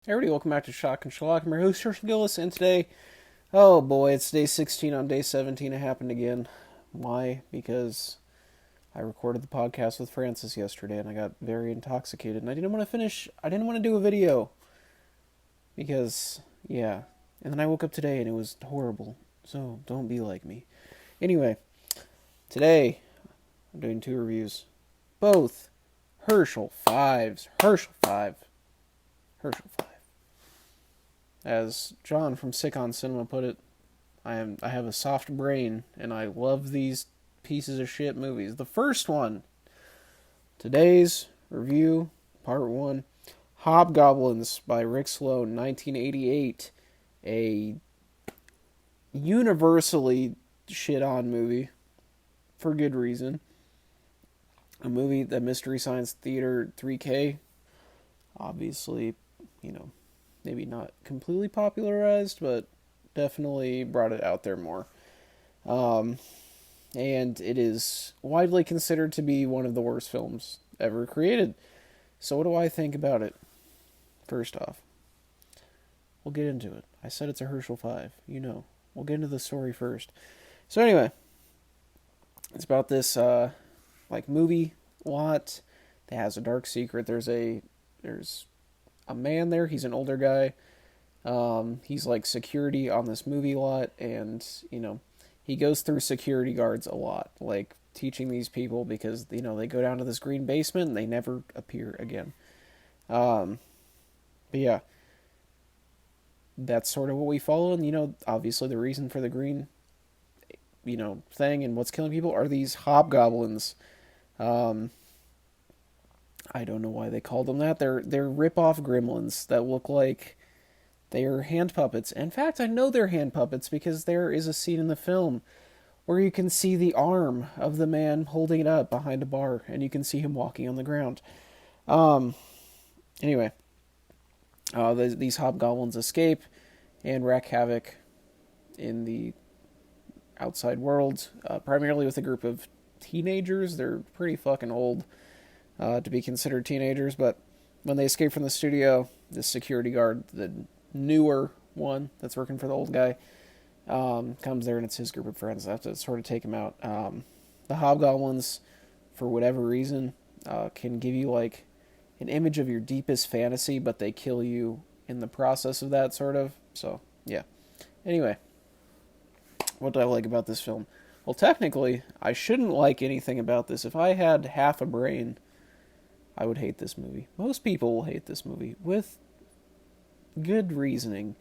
Hey everybody, welcome back to Shock and Sherlock. I'm your host, Herschel Gillis, and today, oh boy, it's day 16. On day 17, it happened again. Why? Because I recorded the podcast with Francis yesterday, and I got very intoxicated, and I didn't want to finish. I didn't want to do a video because, yeah. And then I woke up today, and it was horrible. So don't be like me. Anyway, today I'm doing two reviews, both Herschel 5s. Herschel 5. Herschel 5. As John from Sick on Cinema put it, I have a soft brain and I love these pieces of shit movies. The first one, today's review, part 1, Hobgoblins by Rick Sloane, 1988, a universally shit on movie for good reason. A movie that Mystery Science Theater 3K obviously, maybe not completely popularized, but definitely brought it out there more. And it is widely considered to be one of the worst films ever created. So what do I think about it? First off, we'll get into it. I said it's a Herschel 5, We'll get into the story first. So anyway, it's about this movie lot that has a dark secret. There's a man there. He's an older guy. He's like security on this movie lot, and he goes through security guards a lot, like teaching these people because they go down to this green basement and they never appear again. But yeah, that's sort of what we follow, and obviously the reason for the green thing and what's killing people are these hobgoblins. I don't know why they call them that. They're rip-off gremlins that look like they're hand puppets. In fact, I know they're hand puppets because there is a scene in the film where you can see the arm of the man holding it up behind a bar, and you can see him walking on the ground. Anyway, these hobgoblins escape and wreak havoc in the outside world, primarily with a group of teenagers. They're pretty fucking old to be considered teenagers, but when they escape from the studio, the security guard, the newer one that's working for the old guy, comes there, and it's his group of friends that have to sort of take him out. The hobgoblins, for whatever reason, can give you like an image of your deepest fantasy, but they kill you in the process of that, sort of. So yeah. Anyway, what do I like about this film? Well, technically, I shouldn't like anything about this. If I had half a brain, I would hate this movie. Most people will hate this movie, with good reasoning.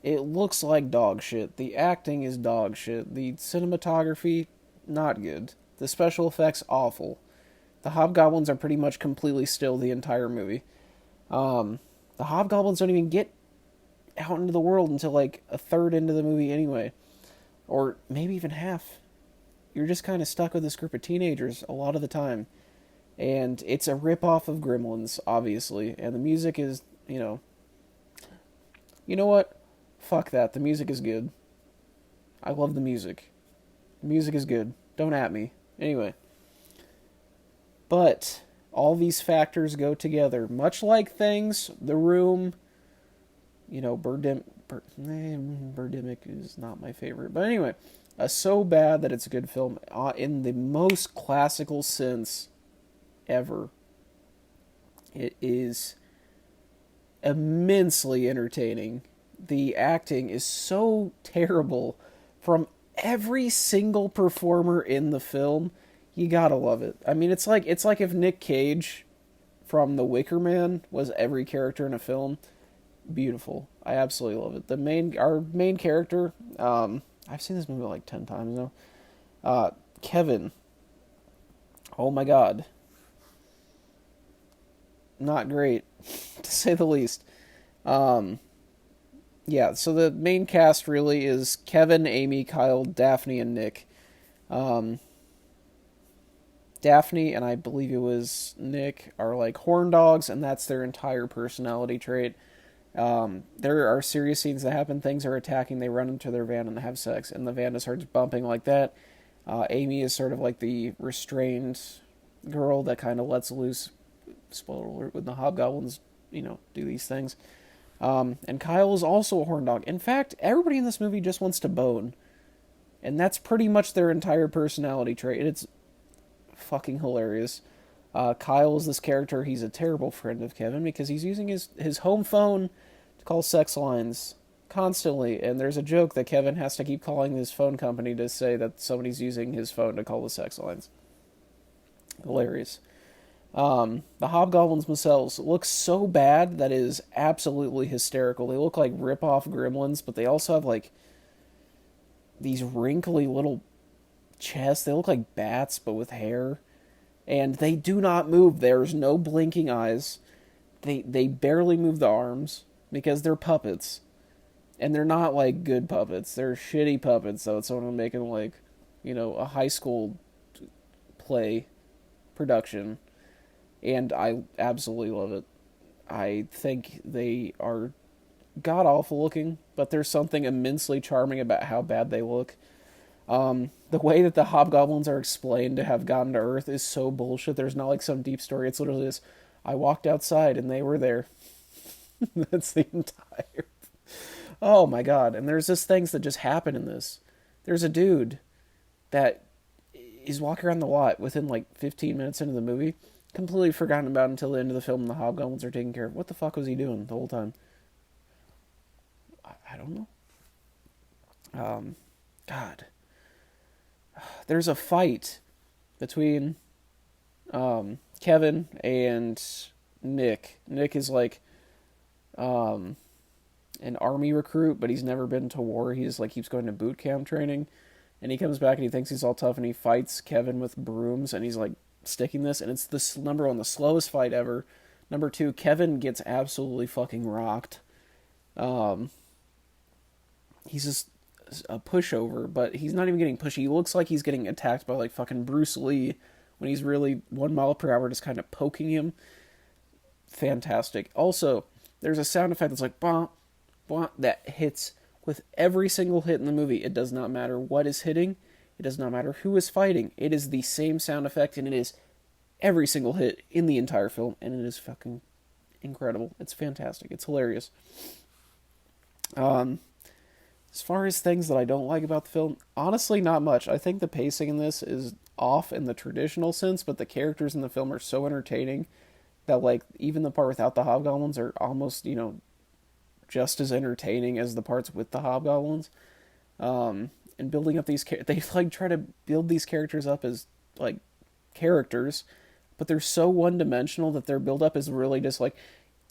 It looks like dog shit. The acting is dog shit. The cinematography, not good. The special effects, awful. The hobgoblins are pretty much completely still the entire movie. The hobgoblins don't even get out into the world until like a third into the movie anyway. Or maybe even half. You're just kind of stuck with this group of teenagers a lot of the time. And it's a rip-off of Gremlins, obviously. And the music is, You know what? Fuck that. The music is good. I love the music. The music is good. Don't at me. Anyway. But all these factors go together. Much like Things, The Room, Birdemic is not my favorite. But anyway, so bad that it's a good film in the most classical sense ever. It is immensely entertaining. The acting is so terrible from every single performer in the film. You gotta love it. I mean, it's like if Nick Cage from The Wicker Man was every character in a film. Beautiful. I absolutely love it. Our main character, I've seen this movie like 10 times now. Kevin. Oh my god. Not great, to say the least. Yeah, so the main cast really is Kevin, Amy, Kyle, Daphne, and Nick. Daphne, and I believe it was Nick, are like horn dogs, and that's their entire personality trait. There are serious scenes that happen. Things are attacking. They run into their van and they have sex, and the van starts bumping like that. Amy is sort of like the restrained girl that kind of lets loose. Spoiler alert: when the hobgoblins, do these things. And Kyle is also a horn dog. In fact, everybody in this movie just wants to bone. And that's pretty much their entire personality trait. It's fucking hilarious. Kyle is this character. He's a terrible friend of Kevin because he's using his home phone to call sex lines constantly. And there's a joke that Kevin has to keep calling his phone company to say that somebody's using his phone to call the sex lines. Hilarious. The Hobgoblins themselves look so bad that it is absolutely hysterical. They look like rip-off gremlins, but they also have like these wrinkly little chests. They look like bats, but with hair. And they do not move. There's no blinking eyes. They barely move the arms because they're puppets. And they're not like good puppets. They're shitty puppets, so it's sort of making like, a high school play production. And I absolutely love it. I think they are god awful looking, but there's something immensely charming about how bad they look. The way that the Hobgoblins are explained to have gotten to Earth is so bullshit. There's not like some deep story. It's literally this: I walked outside and they were there. That's the entire. Oh my god! And there's just things that just happen in this. There's a dude that is walking around the lot within like 15 minutes into the movie, completely forgotten about until the end of the film, and the Hobgoblins are taking care of. What the fuck was he doing the whole time? I don't know. God. There's a fight between Kevin and Nick. Nick is like an army recruit, but he's never been to war. He just like keeps going to boot camp training, and he comes back and he thinks he's all tough, and he fights Kevin with brooms, and he's like sticking this, and it's the number one, the slowest fight ever. Number two, Kevin gets absolutely fucking rocked. He's just a pushover, but he's not even getting pushy. He looks like he's getting attacked by like fucking Bruce Lee when he's really 1 mile per hour just kind of poking him. Fantastic. Also, there's a sound effect that's like bah, bah, that hits with every single hit in the movie. It does not matter what is hitting. It does not matter who is fighting. It is the same sound effect, and it is every single hit in the entire film, and it is fucking incredible. It's fantastic. It's hilarious. As far as things that I don't like about the film, honestly, not much. I think the pacing in this is off in the traditional sense, but the characters in the film are so entertaining that, like, even the part without the Hobgoblins are almost, just as entertaining as the parts with the Hobgoblins. And building up they, like, try to build these characters up as, like, characters, but they're so one-dimensional that their build-up is really just, like,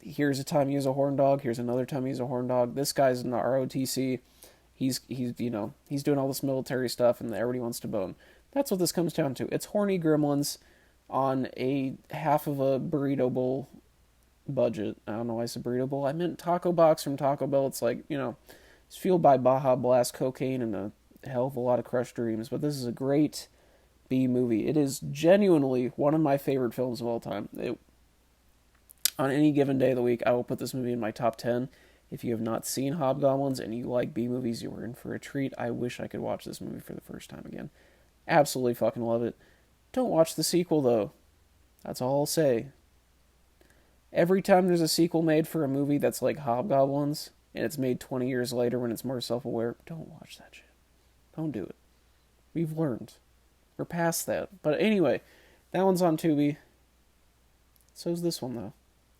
here's a time he's a horn dog, here's another time he's a horn dog, this guy's in the ROTC, he's doing all this military stuff, and everybody wants to bone. That's what this comes down to. It's horny gremlins on a half of a burrito bowl budget. I don't know why I said burrito bowl. I meant taco box from Taco Bell. It's like, it's fueled by Baja Blast cocaine and a hell of a lot of crushed dreams. But this is a great B movie. It is genuinely one of my favorite films of all time. On any given day of the week, I will put this movie in my top 10. If you have not seen Hobgoblins and you like B movies, you are in for a treat. I wish I could watch this movie for the first time again. Absolutely fucking love it. Don't watch the sequel, though. That's all I'll say. Every time there's a sequel made for a movie that's like Hobgoblins, and it's made 20 years later when it's more self-aware, don't watch that shit. Don't do it. We've learned. We're past that. But anyway, that one's on Tubi. So's this one, though.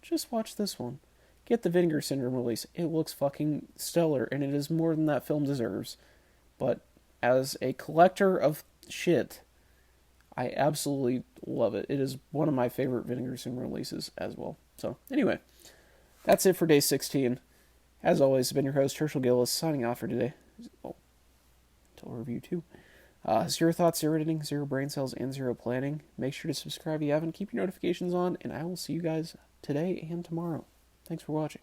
Just watch this one. Get the Vinegar Syndrome release. It looks fucking stellar, and it is more than that film deserves. But as a collector of shit, I absolutely love it. It is one of my favorite Vinegar Syndrome releases as well. So, anyway, that's it for day 16. As always, I've been your host, Herschel Gillis, signing off for today. Oh, until review 2. Zero thoughts, zero editing, zero brain cells, and zero planning. Make sure to subscribe if you haven't. Keep your notifications on, and I will see you guys today and tomorrow. Thanks for watching.